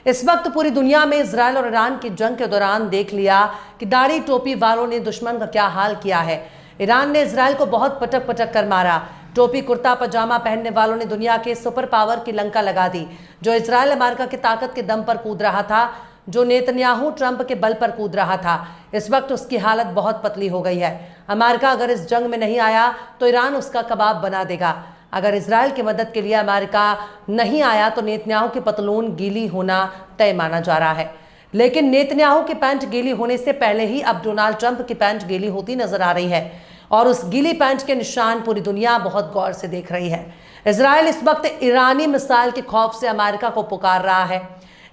इस वक्त पूरी दुनिया में इजराइल और ईरान की जंग के दौरान देख लिया कि दाढ़ी टोपी वालों ने दुश्मन का क्या हाल किया है। ईरान ने इजराइल को बहुत पटक पटक कर मारा। टोपी कुर्ता पजामा पहनने वालों ने दुनिया के सुपर पावर की लंका लगा दी। जो इजराइल अमेरिका की ताकत के दम पर कूद रहा था, जो नेतन्याहू ट्रंप के बल पर कूद रहा था, इस वक्त उसकी हालत बहुत पतली हो गई है। अमेरिका अगर इस जंग में नहीं आया तो ईरान उसका कबाब बना देगा। अगर इजराइल की मदद के लिए अमेरिका नहीं आया तो नेतन्याहू की पतलून गीली होना तय माना जा रहा है। लेकिन नेतन्याहू की पैंट गीली होने से पहले ही अब डोनाल्ड ट्रंप की पैंट गीली होती नजर आ रही है और उस गीली पैंट के निशान पूरी दुनिया बहुत गौर से देख रही है। इजराइल इस वक्त ईरानी मिसाइल के खौफ से अमेरिका को पुकार रहा है।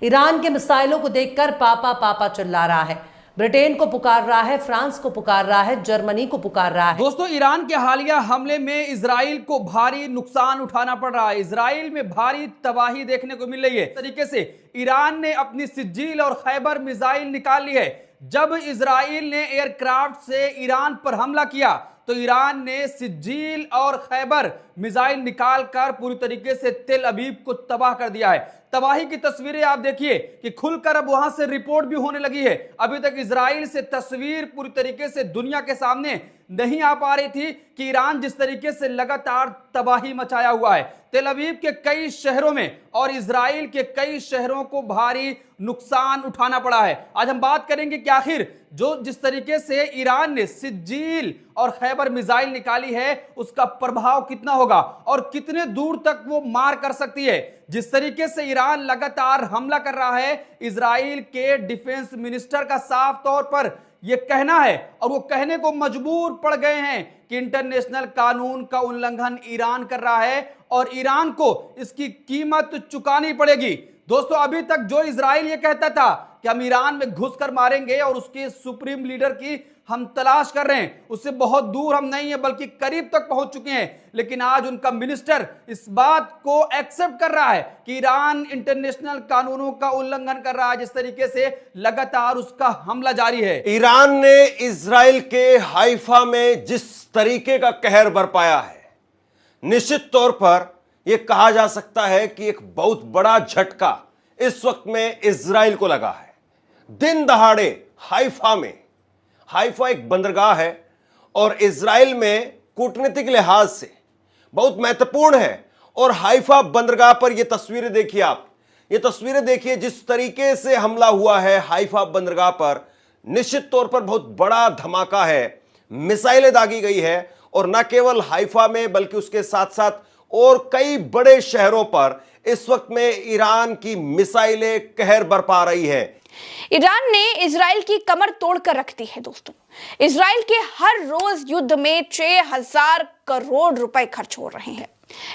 ईरान के मिसाइलों को देखकर पापा पापा चिल्ला रहा है। ब्रिटेन को पुकार रहा है, फ्रांस को पुकार रहा है, जर्मनी को पुकार रहा है। दोस्तों, ईरान के हालिया हमले में इजराइल को भारी नुकसान उठाना पड़ रहा है। इजराइल में भारी तबाही देखने को मिल रही है। तरीके से ईरान ने अपनी सिज्जील और खैबर मिसाइल निकाल ली है। जब इजराइल ने एयरक्राफ्ट से ईरान पर हमला किया तो ईरान ने सिज्जील और खैबर मिसाइल निकालकर पूरी तरीके से तेल अवीव को तबाह कर दिया है। तबाही की तस्वीरें आप देखिए कि खुलकर अब वहां से रिपोर्ट भी होने लगी है। अभी तक इजराइल से तस्वीर पूरी तरीके से दुनिया के सामने नहीं आ पा रही थी कि ईरान जिस तरीके से लगातार तबाही मचाया हुआ है। तेल अवीव के कई शहरों में और इजराइल के कई शहरों को भारी नुकसान उठाना पड़ा है। आज हम बात करेंगे कि आखिर जिस तरीके से ईरान ने सिज्जील और खैबर मिसाइल निकाली है उसका प्रभाव कितना होगा और कितने दूर तक वो मार कर सकती है। जिस तरीके से ईरान लगातार हमला कर रहा है, इजराइल के डिफेंस मिनिस्टर का साफ तौर पर यह कहना है और वो कहने को मजबूर पड़ गए हैं कि इंटरनेशनल कानून का उल्लंघन ईरान कर रहा है और ईरान को इसकी कीमत चुकानी पड़ेगी। दोस्तों, अभी तक जो इजराइल ये कहता था कि हम ईरान में घुसकर मारेंगे और उसके सुप्रीम लीडर की हम तलाश कर रहे हैं, उससे बहुत दूर हम नहीं है बल्कि करीब तक पहुंच चुके हैं। लेकिन आज उनका मिनिस्टर इस बात को एक्सेप्ट कर रहा है कि ईरान इंटरनेशनल कानूनों का उल्लंघन कर रहा है। जिस तरीके से लगातार उसका हमला जारी है। ईरान ने इजराइल के हाइफा में जिस तरीके का कहर बरपाया है, निश्चित तौर पर यह कहा जा सकता है कि एक बहुत बड़ा झटका इस वक्त में इजराइल को लगा है। दिन दहाड़े हाइफा एक बंदरगाह है और इजराइल में कूटनीतिक लिहाज से बहुत महत्वपूर्ण है। और हाइफा बंदरगाह पर यह तस्वीरें देखिए, आप ये तस्वीरें देखिए जिस तरीके से हमला हुआ है हाइफा बंदरगाह पर। निश्चित तौर पर बहुत बड़ा धमाका है, मिसाइलें दागी गई है और न केवल हाइफा में बल्कि उसके साथ साथ और कई बड़े शहरों पर इस वक्त में ईरान की मिसाइलें कहर बरपा रही है। ईरान ने इजराइल की कमर तोड़कर रख दी है। दोस्तों, इजराइल के हर रोज युद्ध में 6,000 करोड़ रुपए खर्च हो रहे हैं।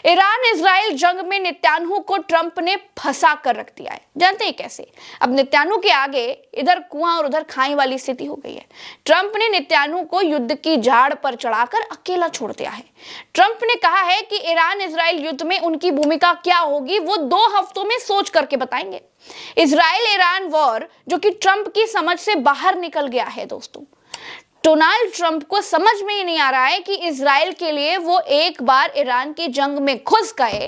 ईरान इजराइल जंग में नेतन्याहू को ट्रंप ने फंसा कर रख दिया है। जानते हैं कैसे? अब नेतन्याहू के आगे इधर कुआं और उधर खाई वाली स्थिति हो गई है। ट्रंप ने नेतन्याहू को युद्ध की झाड़ पर चढ़ाकर अकेला छोड़ दिया है। ट्रंप ने कहा है कि ईरान इजराइल युद्ध में उनकी भूमिका क्या होगी वो 2 हफ्तों में सोच करके बताएंगे। इजराइल ईरान वॉर जो कि ट्रंप की समझ से बाहर निकल गया है। दोस्तों, डोनाल्ड ट्रंप को समझ में ही नहीं आ रहा है कि इजराइल के लिए वो एक बार ईरान की जंग में घुस गए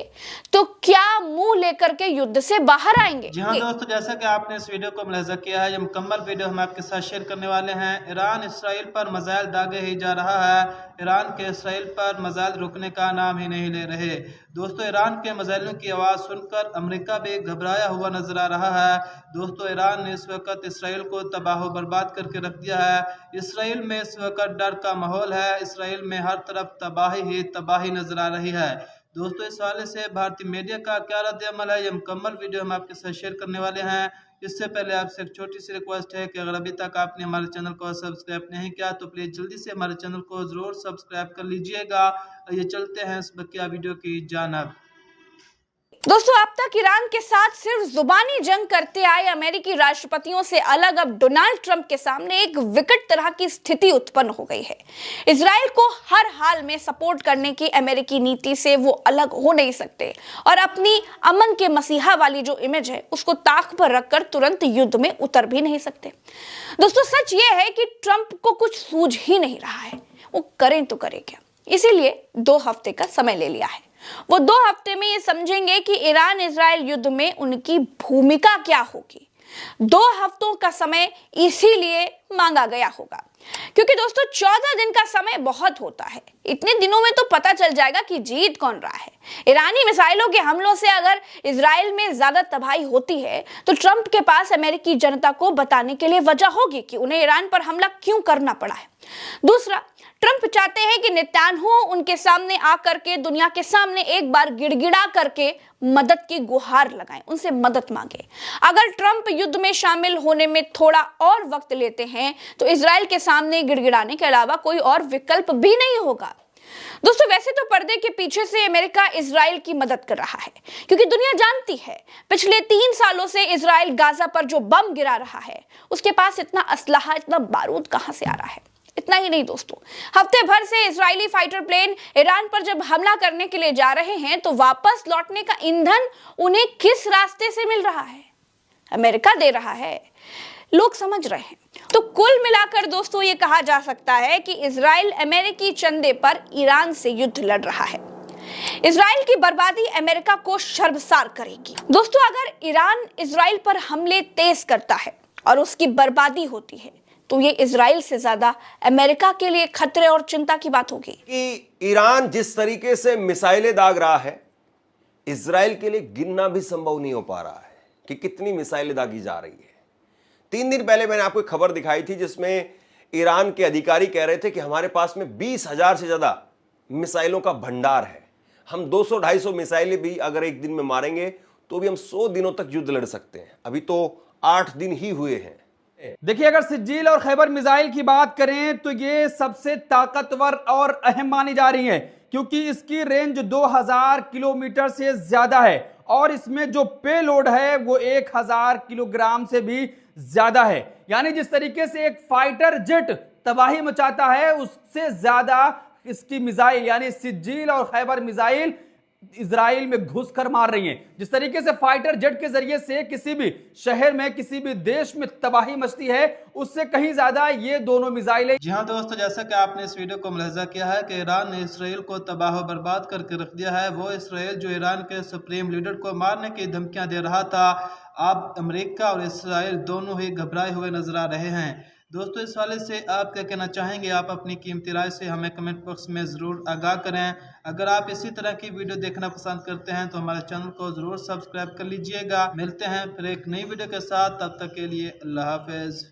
तो क्या मुंह लेकर के युद्ध से बाहर आएंगे। जी हाँ दोस्तों, जैसा कि आपने इस वीडियो को मुलाहिजा किया है, ये मुकम्मल वीडियो हम आपके साथ शेयर करने वाले हैं। ईरान इसराइल पर मिसाइल दागे ही जा रहा है। ईरान के इसराइल पर मिसाइल रुकने का नाम ही नहीं ले रहे। दोस्तों, ईरान के मिसाइलों की आवाज़ सुनकर अमेरिका भी घबराया हुआ नजर आ रहा है। दोस्तों, ईरान ने इस वक्त इसराइल को तबाह बर्बाद करके रख दिया है। इसराइल में इस वक्त डर का माहौल है। इसराइल में हर तरफ तबाही ही तबाही नजर आ रही है। दोस्तों, इस हवाले से भारतीय मीडिया का क्या रद्द-ए-अमल है, ये मुकम्मल वीडियो हम आपके साथ शेयर करने वाले हैं। इससे पहले आपसे एक छोटी सी रिक्वेस्ट है कि अगर अभी तक आपने हमारे चैनल को सब्सक्राइब नहीं किया तो प्लीज़ जल्दी से हमारे चैनल को ज़रूर सब्सक्राइब कर लीजिएगा। ये चलते हैं इस बकिया वीडियो की जानिब। दोस्तों, अब तक ईरान के साथ सिर्फ जुबानी जंग करते आए अमेरिकी राष्ट्रपतियों से अलग अब डोनाल्ड ट्रंप के सामने एक विकट तरह की स्थिति उत्पन्न हो गई है। इजराइल को हर हाल में सपोर्ट करने की अमेरिकी नीति से वो अलग हो नहीं सकते और अपनी अमन के मसीहा वाली जो इमेज है उसको ताक पर रखकर तुरंत युद्ध में उतर भी नहीं सकते। दोस्तों, सच ये है कि ट्रंप को कुछ सूझ ही नहीं रहा है, वो करें तो करें क्या। इसीलिए 2 हफ्ते का समय ले लिया है वो 2 हफ्ते में ये समझेंगे कि ईरान इजराइल युद्ध में उनकी भूमिका क्या होगी। 2 हफ्तों का समय इसीलिए मांगा गया होगा क्योंकि दोस्तों 14 दिन का समय बहुत होता है। इतने दिनों में तो पता चल जाएगा कि जीत कौन रहा है। ईरानी मिसाइलों के हमलों से अगर इजराइल में ज्यादा तबाही होती है तो ट्रंप के पास अमेरिकी जनता को बताने के लिए वजह होगी कि उन्हें ईरान पर हमला क्यों करना पड़ा है। दूसरा, ट्रंप चाहते हैं कि नेतान्याहू उनके सामने आकर के दुनिया के सामने एक बार गिड़गिड़ा करके मदद की गुहार लगाएं, उनसे मदद मांगे। अगर ट्रंप युद्ध में शामिल होने में थोड़ा और वक्त लेते हैं तो इजराइल के सामने गिड़गिड़ाने के अलावा कोई और विकल्प भी नहीं होगा। दोस्तों वैसे तो पर्दे के पीछे से अमेरिका इजराइल की मदद कर रहा है क्योंकि दुनिया जानती है पिछले 3 सालों से इजराइल गाजा पर जो बम गिरा रहा है उसके पास इतना असलहा, इतना बारूद कहां से आ रहा है। इतना ही नहीं दोस्तों, हफ्ते भर से इजरायली फाइटर प्लेन ईरान पर जब हमला करने के लिए जा रहे हैं तो वापस लौटने का ईंधन उन्हें किस रास्ते से मिल रहा है? अमेरिका दे रहा है। लोग समझ रहे हैं। तो कुल मिलाकर दोस्तों ये कहा जा सकता है कि इजराइल अमेरिकी चंदे पर ईरान से युद्ध लड़ रहा है। इजराइल की बर्बादी अमेरिका को शर्मसार करेगी। दोस्तों अगर ईरान इजराइल पर हमले तेज करता है और उसकी बर्बादी होती है तो ये इजराइल से ज्यादा अमेरिका के लिए खतरे और चिंता की बात होगी कि ईरान जिस तरीके से मिसाइलें दाग रहा है, इजराइल के लिए गिनना भी संभव नहीं हो पा रहा है कि कितनी मिसाइलें दागी जा रही है। 3 दिन पहले मैंने आपको एक खबर दिखाई थी जिसमें ईरान के अधिकारी कह रहे थे कि हमारे पास में 20,000 से ज्यादा मिसाइलों का भंडार है। हम 200-250 मिसाइलें भी अगर एक दिन में मारेंगे तो भी हम 100 दिनों तक युद्ध लड़ सकते हैं। अभी तो 8 दिन ही हुए हैं। देखिए, अगर सिज्जील और खैबर मिसाइल की बात करें तो ये सबसे ताकतवर और अहम मानी जा रही है क्योंकि इसकी रेंज 2000 किलोमीटर से ज्यादा है और इसमें जो पेलोड है वो 1000 किलोग्राम से भी ज्यादा है। यानी जिस तरीके से एक फाइटर जेट तबाही मचाता है उससे ज्यादा इसकी मिसाइल यानी सिज्जील और खैबर मिसाइल इजराइल में घुसकर मार रही हैं। जिस तरीके से फाइटर जेट के जरिए से किसी भी शहर में किसी भी देश में तबाही मचती है उससे कहीं ज्यादा ये दोनों मिसाइलें। जी हाँ दोस्तों, जैसा कि आपने इस वीडियो को मुलाहिजा किया है कि ईरान ने इसराइल को तबाह बर्बाद करके रख दिया है। वो इसराइल जो ईरान के सुप्रीम लीडर को मारने की धमकियां दे रहा था, अब अमेरिका और इसराइल दोनों ही घबराए हुए नजर आ रहे हैं। दोस्तों इस वाले से आप क्या कहना चाहेंगे? आप अपनी कीमती राय से हमें कमेंट बॉक्स में ज़रूर आगाह करें। अगर आप इसी तरह की वीडियो देखना पसंद करते हैं तो हमारे चैनल को ज़रूर सब्सक्राइब कर लीजिएगा। मिलते हैं फिर एक नई वीडियो के साथ, तब तक के लिए अल्लाह हाफिज़।